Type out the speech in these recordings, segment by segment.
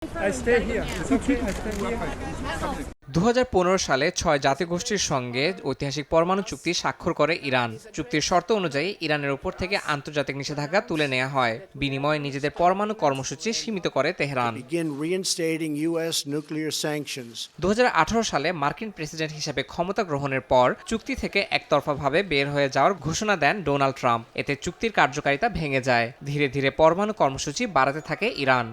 2015 সালে 6 জাতিগোষ্ঠীর সঙ্গে ঐতিহাসিক পরমাণু চুক্তি স্বাক্ষর করে ইরান। চুক্তির শর্ত অনুযায়ী ইরানের উপর থেকে আন্তর্জাতিক নিষেধাজ্ঞা তুলে নেওয়া হয়। বিনিময়ে নিজেদের পরমাণু কর্মসূচি সীমিত করে তেহরান। 2018 সালে মার্কিন প্রেসিডেন্ট হিসেবে ক্ষমতা গ্রহণের পর চুক্তি থেকে একতরফাভাবে বের হয়ে যাওয়ার ঘোষণা দেন ডোনাল্ড ট্রাম্প। এতে চুক্তির কার্যকারিতা ভেঙে যায়। ধীরে ধীরে পরমাণু কর্মসূচি বাড়াতে থাকে ইরান।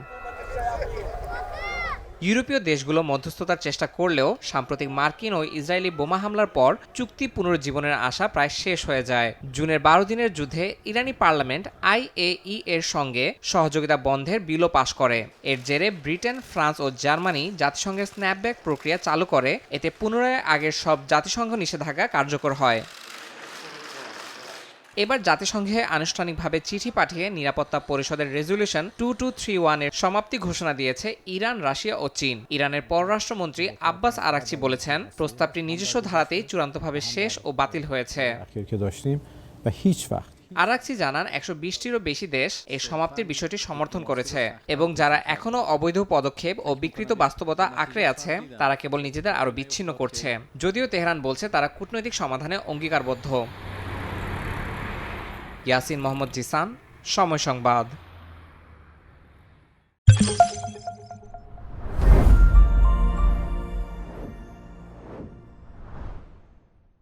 ইউরোপীয় দেশগুলো মধ্যস্থতার চেষ্টা করলেও সাম্প্রতিক মার্কিন ও ইসরায়েলি বোমা হামলার পর চুক্তি পুনরুজ্জীবনের আশা প্রায় শেষ হয়ে যায়। জুনের 12 দিনের যুদ্ধে ইরানি পার্লামেন্ট IAEA এর সঙ্গে সহযোগিতা বন্ধের বিলও পাশ করে। এর জেরে ব্রিটেন, ফ্রান্স ও জার্মানি জাতিসংঘের স্ন্যাপব্যাক প্রক্রিয়া চালু করে। এতে পুনরায় আগের সব জাতিসংঘ নিষেধাজ্ঞা কার্যকর হয়। এবার জাতিসংঘে আনুষ্ঠানিকভাবে চিঠি পাঠিয়ে নিরাপত্তা পরিষদের রেজলিউশন 2231 এর সমাপ্তি ঘোষণা দিয়েছে ইরান, রাশিয়া ও চীন। ইরানের পররাষ্ট্রমন্ত্রী আব্বাস আরাকচি বলেছেন, প্রস্তাবটি নিজস্ব ধারাতেই চূড়ান্তভাবে শেষ ও বাতিল হয়েছে। আরাকচি জানান, 120টিরও বেশি দেশ এই সমাপ্তির বিষয়টি সমর্থন করেছে এবং যারা এখনও অবৈধ পদক্ষেপ ও বিকৃত বাস্তবতা আঁকড়ে আছে তারা কেবল নিজেদের আরও বিচ্ছিন্ন করছে। যদিও তেহরান বলছে তারা কূটনৈতিক সমাধানে অঙ্গীকারবদ্ধ। ইয়াসিন মোহাম্মদ জিসান, সময় সংবাদ।